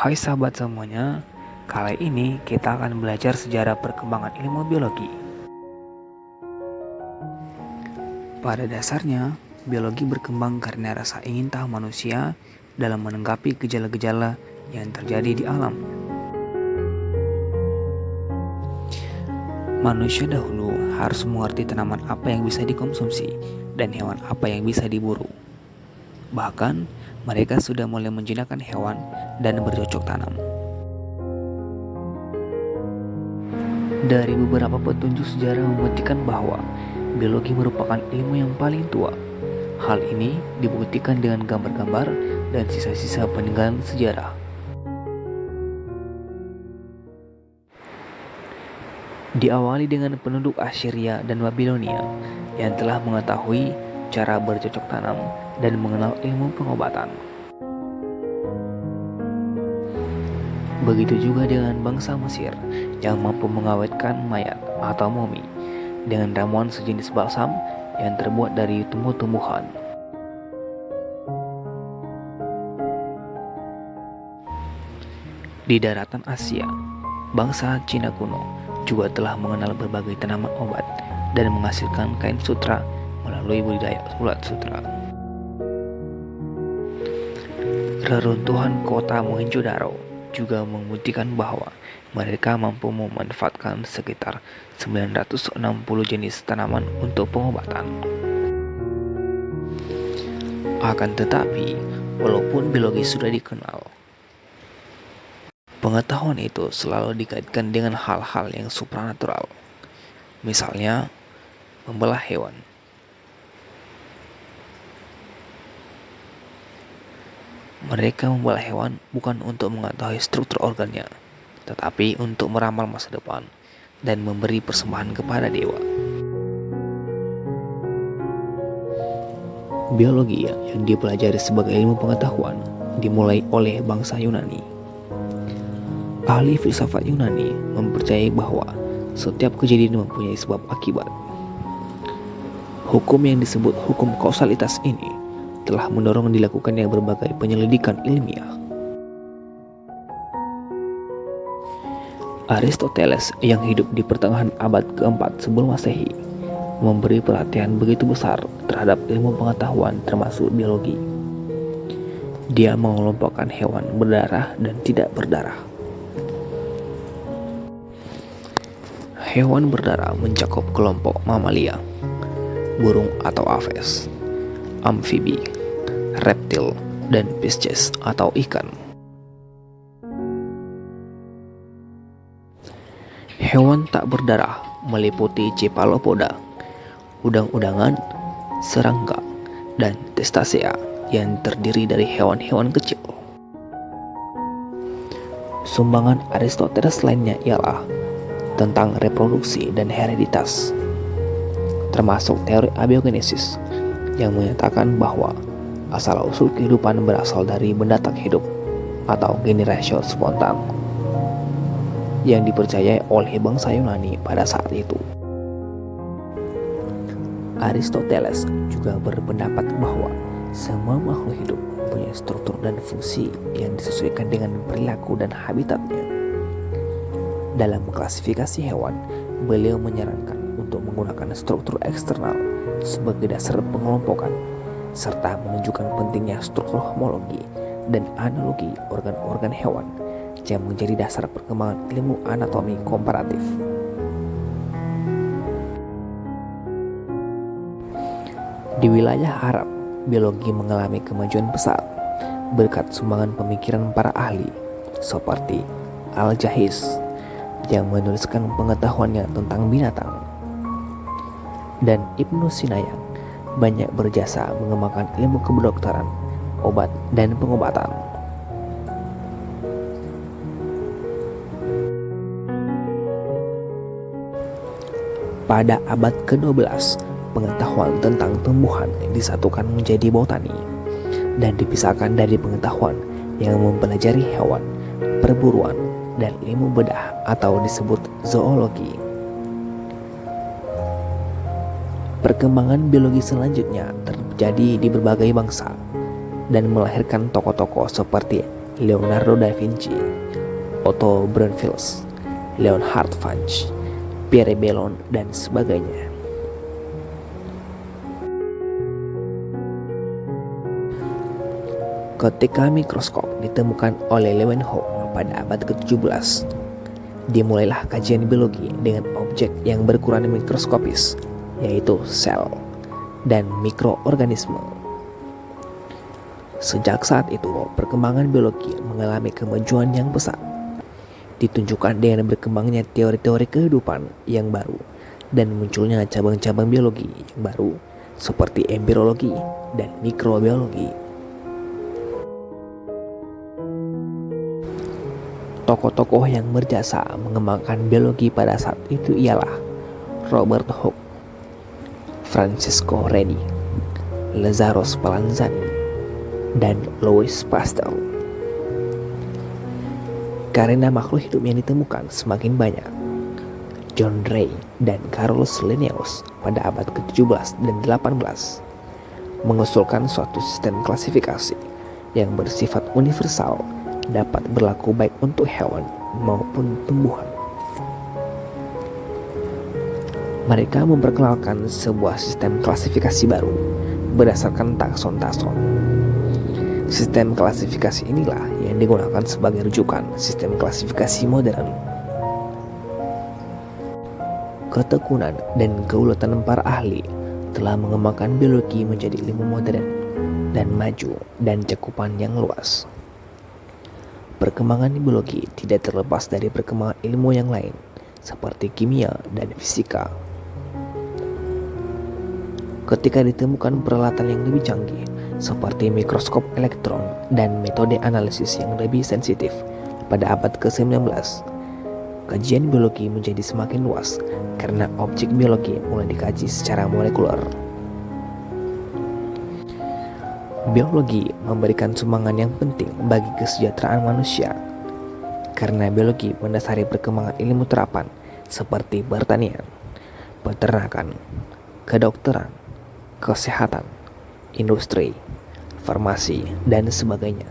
Hai sahabat semuanya, kali ini kita akan belajar sejarah perkembangan ilmu biologi. Pada dasarnya, biologi berkembang karena rasa ingin tahu manusia dalam menanggapi gejala-gejala yang terjadi di alam. Manusia dahulu harus mengerti tanaman apa yang bisa dikonsumsi dan hewan apa yang bisa diburu. Bahkan, mereka sudah mulai menjinakkan hewan dan bercocok tanam. Dari beberapa petunjuk sejarah membuktikan bahwa biologi merupakan ilmu yang paling tua. Hal ini dibuktikan dengan gambar-gambar dan sisa-sisa peninggalan sejarah. Diawali dengan penduduk Assyria dan Babilonia yang telah mengetahui cara bercocok tanam dan mengenal ilmu pengobatan. Begitu juga dengan bangsa Mesir yang mampu mengawetkan mayat atau mumi dengan ramuan sejenis balsam yang terbuat dari tumbuh-tumbuhan. Di daratan Asia, bangsa Cina kuno juga telah mengenal berbagai tanaman obat dan menghasilkan kain sutra melalui budidaya ulat sutra. Reruntuhan kota Mohenjo-daro juga membuktikan bahwa mereka mampu memanfaatkan sekitar 960 jenis tanaman untuk pengobatan. Akan tetapi, walaupun biologi sudah dikenal, pengetahuan itu selalu dikaitkan dengan hal-hal yang supranatural. Misalnya, membelah hewan. Mereka membelah hewan bukan untuk mengetahui struktur organnya, tetapi untuk meramal masa depan dan memberi persembahan kepada dewa. Biologi yang dipelajari sebagai ilmu pengetahuan dimulai oleh bangsa Yunani. Ahli filsafat Yunani mempercayai bahwa setiap kejadian mempunyai sebab akibat. Hukum yang disebut hukum kausalitas ini telah mendorong dilakukannya berbagai penyelidikan ilmiah. Aristoteles yang hidup di pertengahan abad keempat sebelum Masehi memberi perhatian begitu besar terhadap ilmu pengetahuan termasuk biologi. Dia mengelompokkan hewan berdarah dan tidak berdarah. Hewan berdarah mencakup kelompok mamalia, burung atau aves, amfibi, reptil, dan pisces atau ikan. Hewan tak berdarah meliputi cephalopoda, udang-udangan, serangga, dan testacea yang terdiri dari hewan-hewan kecil. Sumbangan Aristoteles lainnya ialah tentang reproduksi dan hereditas, termasuk teori abiogenesis yang menyatakan bahwa asal-usul kehidupan berasal dari benda tak hidup atau generatio spontan yang dipercayai oleh bangsa Yunani pada saat itu. Aristoteles juga berpendapat bahwa semua makhluk hidup punya struktur dan fungsi yang disesuaikan dengan perilaku dan habitatnya. Dalam klasifikasi hewan, beliau menyarankan untuk menggunakan struktur eksternal sebagai dasar pengelompokan, serta menunjukkan pentingnya struktur homologi dan analogi organ-organ hewan yang menjadi dasar perkembangan ilmu anatomi komparatif. Di wilayah Arab, biologi mengalami kemajuan pesat berkat sumbangan pemikiran para ahli seperti Al-Jahiz yang menuliskan pengetahuannya tentang binatang, dan Ibnu Sina yang banyak berjasa mengembangkan ilmu kedokteran, obat, dan pengobatan. Pada abad ke-12, pengetahuan tentang tumbuhan disatukan menjadi botani dan dipisahkan dari pengetahuan yang mempelajari hewan, perburuan, dan ilmu bedah atau disebut zoologi. Perkembangan biologi selanjutnya terjadi di berbagai bangsa dan melahirkan tokoh-tokoh seperti Leonardo da Vinci, Otto Brunfels, Leonhard Funch, Pierre Bellon, dan sebagainya. Ketika mikroskop ditemukan oleh Leeuwenhoek pada abad ke-17, dimulailah kajian biologi dengan objek yang berukuran mikroskopis, yaitu sel dan mikroorganisme. Sejak saat itu, perkembangan biologi mengalami kemajuan yang besar, ditunjukkan dengan berkembangnya teori-teori kehidupan yang baru dan munculnya cabang-cabang biologi yang baru seperti embriologi dan mikrobiologi. Tokoh-tokoh yang berjasa mengembangkan biologi pada saat itu ialah Robert Hooke, Francisco Redi, Lazzaro Spallanzani, dan Louis Pasteur. Karena makhluk hidup yang ditemukan semakin banyak, John Ray dan Carolus Linnaeus pada abad ke-17 dan 18 mengusulkan suatu sistem klasifikasi yang bersifat universal dapat berlaku baik untuk hewan maupun tumbuhan. Mereka memperkenalkan sebuah sistem klasifikasi baru berdasarkan takson-takson. Sistem klasifikasi inilah yang digunakan sebagai rujukan sistem klasifikasi modern. Ketekunan dan keuletan para ahli telah mengembangkan biologi menjadi ilmu modern dan maju dan cakupan yang luas. Perkembangan biologi tidak terlepas dari perkembangan ilmu yang lain seperti kimia dan fisika. Ketika ditemukan peralatan yang lebih canggih seperti mikroskop elektron dan metode analisis yang lebih sensitif pada abad ke-19, kajian biologi menjadi semakin luas karena objek biologi mulai dikaji secara molekuler. Biologi memberikan sumbangan yang penting bagi kesejahteraan manusia karena biologi mendasari perkembangan ilmu terapan seperti pertanian, peternakan, kedokteran, kesehatan, industri, farmasi, dan sebagainya.